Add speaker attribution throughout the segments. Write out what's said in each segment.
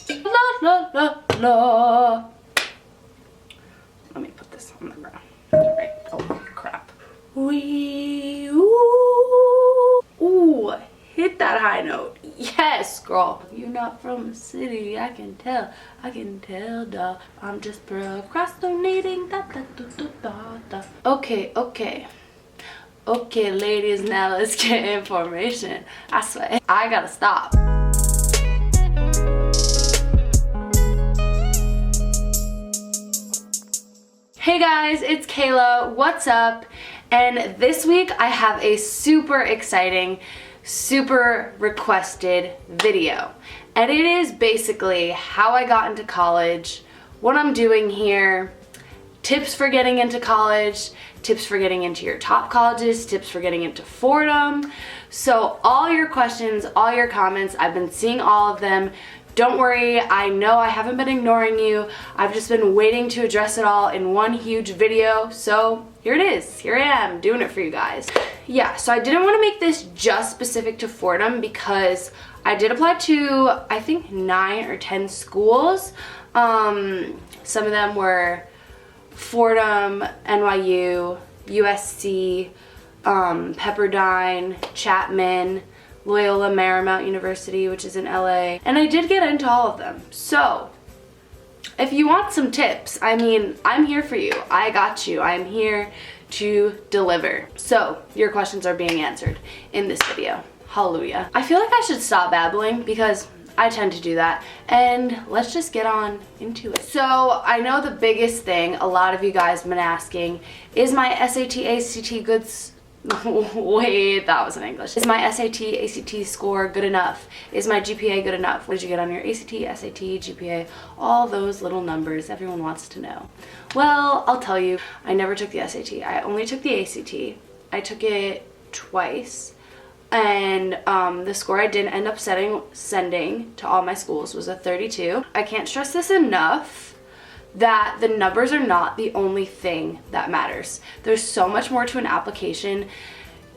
Speaker 1: La la la la. Let me put this on the ground. Alright. Oh crap. Wee ooh, hit that high note. Yes, girl. You're not from the city, I can tell, duh. I'm just procrastinating. Da, da, da, da, da, da. Okay, ladies, now let's get information. I swear, I gotta stop. Hey guys, it's Kayla. What's up? And this week I have a super exciting, super requested video. And it is basically how I got into college, what I'm doing here, tips for getting into college, tips for getting into your top colleges, tips for getting into Fordham. So all your questions, all your comments, I've been seeing all of them. Don't worry, I know I haven't been ignoring you. I've just been waiting to address it all in one huge video. So here it is. Here I am doing it for you guys. Yeah, so I didn't want to make this just specific to Fordham because I did apply to, I think, 9 or 10 schools. Some of them were Fordham, NYU, USC, Pepperdine, Chapman, Loyola Marymount University, which is in LA, and I did get into all of them. So if you want some tips, I mean, I'm here for you. I got you. I'm here to deliver. So your questions are being answered in this video. Hallelujah. I feel like I should stop babbling because I tend to do that, and let's just get on into it. So I know the biggest thing a lot of you guys have been asking is my SAT, ACT goods. Wait, that wasn't English. Is my SAT, ACT score good enough? Is my GPA good enough? What did you get on your ACT, SAT, GPA? All those little numbers everyone wants to know. Well, I'll tell you, I never took the SAT. I only took the ACT. I took it twice. And the score I did end up sending to all my schools was a 32. I can't stress this enough that the numbers are not the only thing that matters. There's so much more to an application.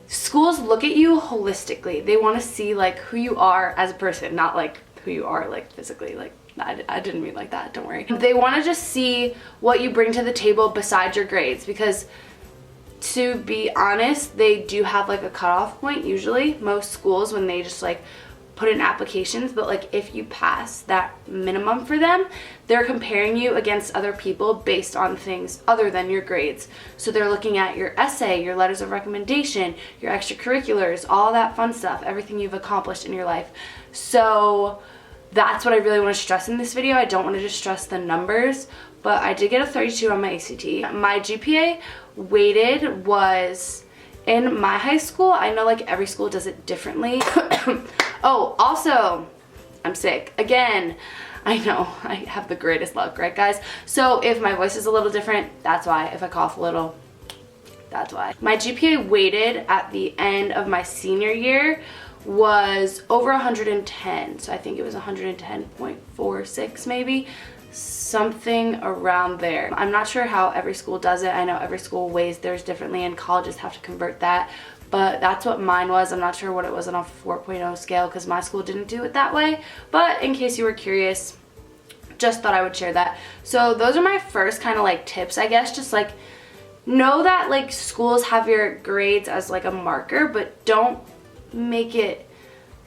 Speaker 1: Schools look at you holistically. They want to see like who you are as a person, not like who you are like physically. Like I didn't mean like that, don't worry. They want to just see what you bring to the table besides your grades, because to be honest, they do have like a cutoff point usually, most schools, when they just like put in applications. But like if you pass that minimum for them, they're comparing you against other people based on things other than your grades. So they're looking at your essay, your letters of recommendation, your extracurriculars, all that fun stuff, everything you've accomplished in your life. So that's what I really want to stress in this video. I don't want to just stress the numbers, but I did get a 32 on my ACT. My GPA weighted was, in my high school, I know like every school does it differently. Oh, also, I'm sick. Again, I know, I have the greatest luck, right guys? So if my voice is a little different, that's why. If I cough a little, that's why. My GPA weighted at the end of my senior year was over 110. So I think it was 110.46 maybe. Something around there. I'm not sure how every school does it. I know every school weighs theirs differently and colleges have to convert that, but that's what mine was. I'm not sure what it was on a 4.0 scale because my school didn't do it that way, but in case you were curious, just thought I would share that. So those are my first kind of like tips, I guess. Just like know that like schools have your grades as like a marker, but don't make it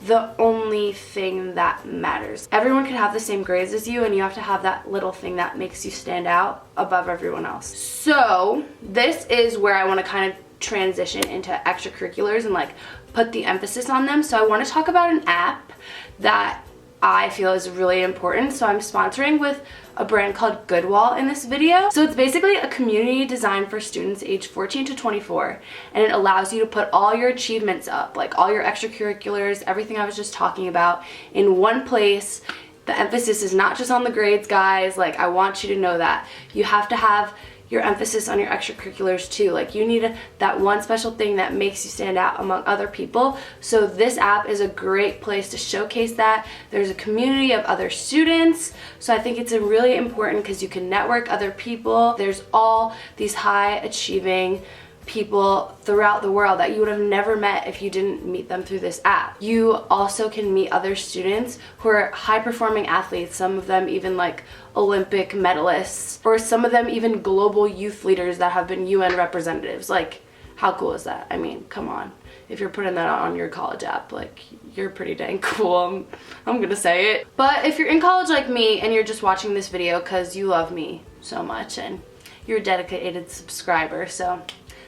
Speaker 1: the only thing that matters. Everyone can have the same grades as you, and you have to have that little thing that makes you stand out above everyone else. So this is where I want to kind of transition into extracurriculars and like put the emphasis on them. So I want to talk about an app that I feel is really important. So I'm sponsoring with a brand called Goodwall in this video. So it's basically a community designed for students aged 14 to 24, and it allows you to put all your achievements up, like all your extracurriculars, everything I was just talking about, in one place. The emphasis is not just on the grades, guys. Like, I want you to know that. You have to have your emphasis on your extracurriculars too. Like, you need that one special thing that makes you stand out among other people. So this app is a great place to showcase that. There's a community of other students, so I think it's really important because you can network other people. There's all these high achieving people throughout the world that you would have never met if you didn't meet them through this app. You also can meet other students who are high performing athletes, some of them even like Olympic medalists, or some of them even global youth leaders that have been UN representatives. Like, how cool is that? I mean, come on. If you're putting that on your college app, like, you're pretty dang cool. I'm gonna say it. But if you're in college like me and you're just watching this video because you love me so much and you're a dedicated subscriber, so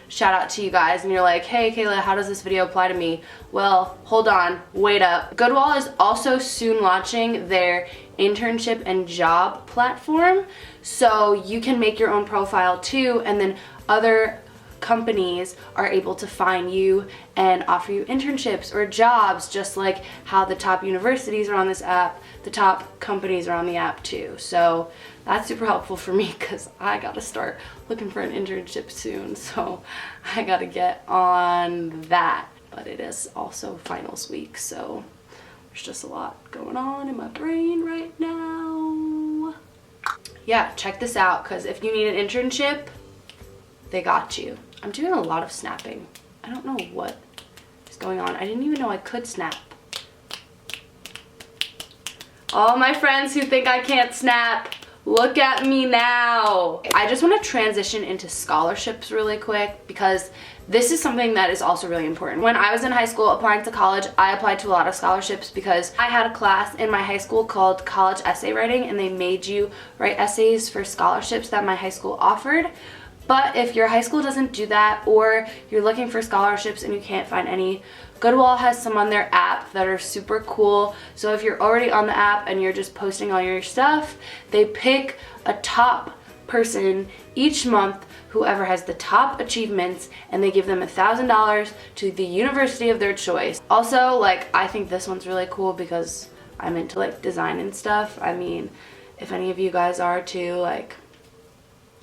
Speaker 1: shout out to you guys, and you're like, hey Kayla, how does this video apply to me? Well, hold on, wait up. Goodwill is also soon launching their internship and job platform, so you can make your own profile too, and then other companies are able to find you and offer you internships or jobs, just like how the top universities are on this app, the top companies are on the app too. So that's super helpful for me because I gotta start looking for an internship soon, so I gotta get on that. But it is also finals week, so there's just a lot going on in my brain right now. Yeah, check this out, because if you need an internship, they got you. I'm doing a lot of snapping. I don't know what is going on. I didn't even know I could snap. All my friends who think I can't snap, look at me now. I just want to transition into scholarships really quick, because this is something that is also really important. When I was in high school applying to college, I applied to a lot of scholarships because I had a class in my high school called college essay writing, and they made you write essays for scholarships that my high school offered. But if your high school doesn't do that, or you're looking for scholarships and you can't find any, Goodwill has some on their app that are super cool. So if you're already on the app and you're just posting all your stuff, they pick a top person each month, whoever has the top achievements, and they give them $1,000 to the university of their choice. Also, like, I think this one's really cool because I'm into like design and stuff. I mean, if any of you guys are too, like,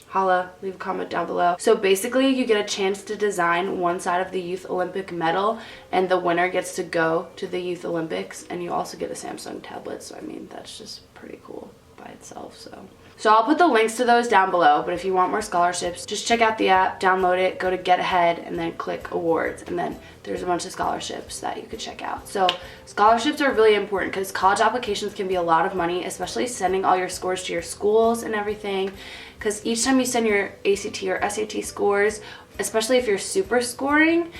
Speaker 1: holla, leave a comment down below. So basically you get a chance to design one side of the Youth Olympic medal, and the winner gets to go to the Youth Olympics, and you also get a Samsung tablet. So I mean, that's just pretty cool by itself. So I'll put the links to those down below, but if you want more scholarships, just check out the app, download it, go to Get Ahead, and then click Awards, and then there's a bunch of scholarships that you could check out. So scholarships are really important because college applications can be a lot of money, especially sending all your scores to your schools and everything, because each time you send your ACT or SAT scores, especially if you're super scoring,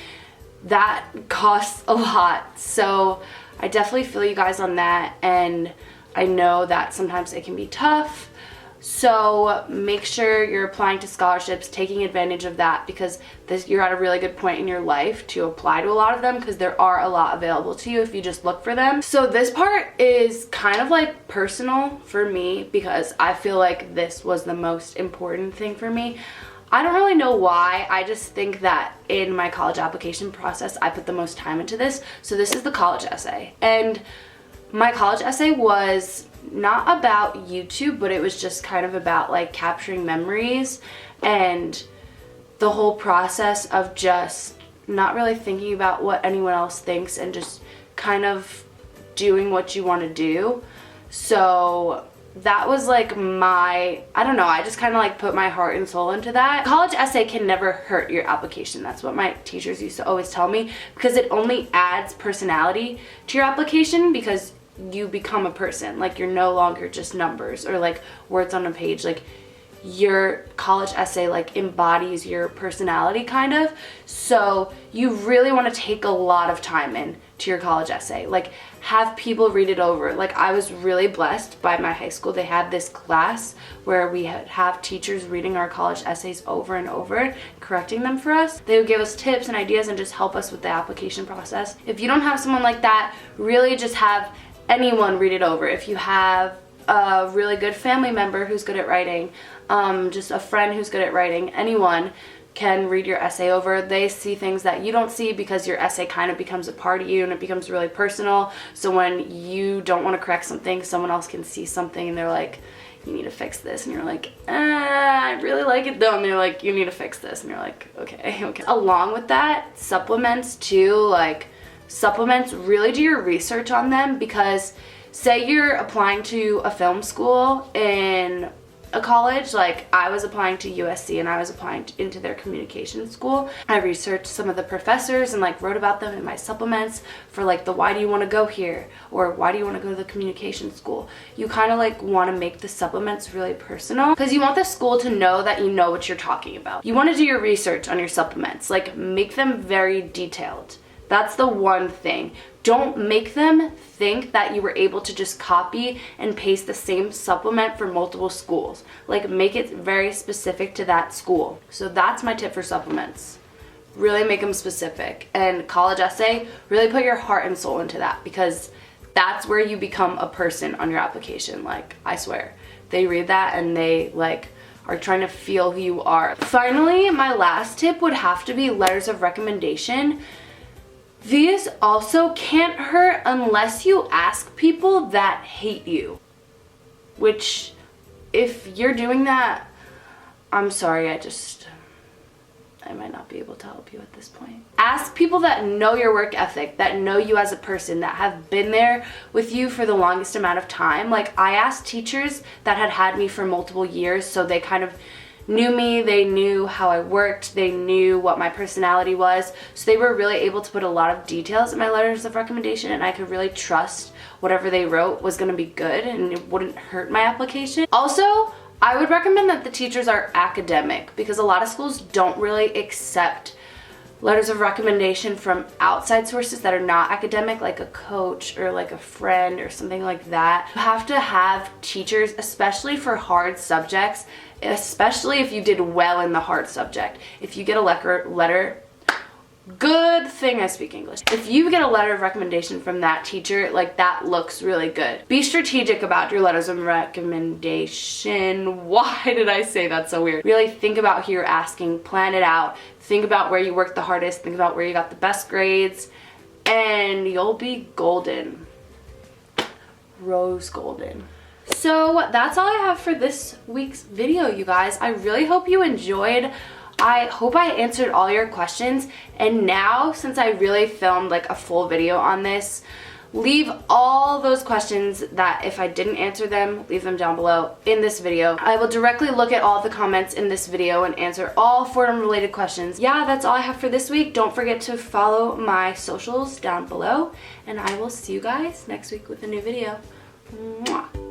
Speaker 1: that costs a lot. So I definitely feel you guys on that, and I know that sometimes it can be tough. So make sure you're applying to scholarships, taking advantage of that, because you're at a really good point in your life to apply to a lot of them, because there are a lot available to you if you just look for them. So this part is kind of like personal for me, because I feel like this was the most important thing for me. I don't really know why. I just think that in my college application process, I put the most time into this. So this is the college essay. And my college essay was not about YouTube, but it was just kind of about like capturing memories and the whole process of just not really thinking about what anyone else thinks and just kind of doing what you want to do. So that was like I don't know, I just kind of like put my heart and soul into that. College essay can never hurt your application. That's what my teachers used to always tell me, because it only adds personality to your application, because you become a person. Like, you're no longer just numbers or like words on a page. Like, your college essay like embodies your personality kind of. So you really want to take a lot of time into your college essay. Like, have people read it over. Like, I was really blessed by my high school. They had this class where we have teachers reading our college essays over and over, correcting them for us. They would give us tips and ideas and just help us with the application process. If you don't have someone like that, really just have anyone read it over. If you have a really good family member who's good at writing, just a friend who's good at writing, anyone can read your essay over. They see things that you don't see, because your essay kind of becomes a part of you and it becomes really personal. So when you don't want to correct something, someone else can see something and they're like, you need to fix this, and you're like, I really like it though, and they're like, you need to fix this, and you're like, okay. Along with that, supplements too. Like, supplements, really do your research on them, because say you're applying to a film school in a college. Like, I was applying to USC and I was applying into their communication school. I researched some of the professors and like wrote about them in my supplements for like the why do you want to go here, or why do you want to go to the communication school. You kind of like want to make the supplements really personal because you want the school to know that you know what you're talking about. You want to do your research on your supplements, like make them very detailed. That's the one thing. Don't make them think that you were able to just copy and paste the same supplement for multiple schools. Like, make it very specific to that school. So that's my tip for supplements. Really make them specific. And college essay, really put your heart and soul into that, because that's where you become a person on your application. Like, I swear. They read that and they like are trying to feel who you are. Finally, my last tip would have to be letters of recommendation. These also can't hurt unless you ask people that hate you. Which, if you're doing that, I'm sorry, I might not be able to help you at this point. Ask people that know your work ethic, that know you as a person, that have been there with you for the longest amount of time. Like, I asked teachers that had me for multiple years, so they kind of knew me, they knew how I worked, they knew what my personality was, so they were really able to put a lot of details in my letters of recommendation, and I could really trust whatever they wrote was going to be good and it wouldn't hurt my application. Also, I would recommend that the teachers are academic, because a lot of schools don't really accept letters of recommendation from outside sources that are not academic, like a coach or like a friend or something like that. You have to have teachers, especially for hard subjects, especially if you did well in the hard subject. If you get a letter, good thing I speak English. If you get a letter of recommendation from that teacher, like, that looks really good. Be strategic about your letters of recommendation. Why did I say that so weird? Really think about who you're asking, plan it out, think about where you worked the hardest, think about where you got the best grades, and you'll be golden. Rose golden. So that's all I have for this week's video, you guys. I really hope you enjoyed. I hope I answered all your questions, and now, since I really filmed like a full video on this, leave all those questions that if I didn't answer them, leave them down below in this video. I will directly look at all the comments in this video and answer all Fordham related questions. Yeah, that's all I have for this week. Don't forget to follow my socials down below, and I will see you guys next week with a new video. Mwah.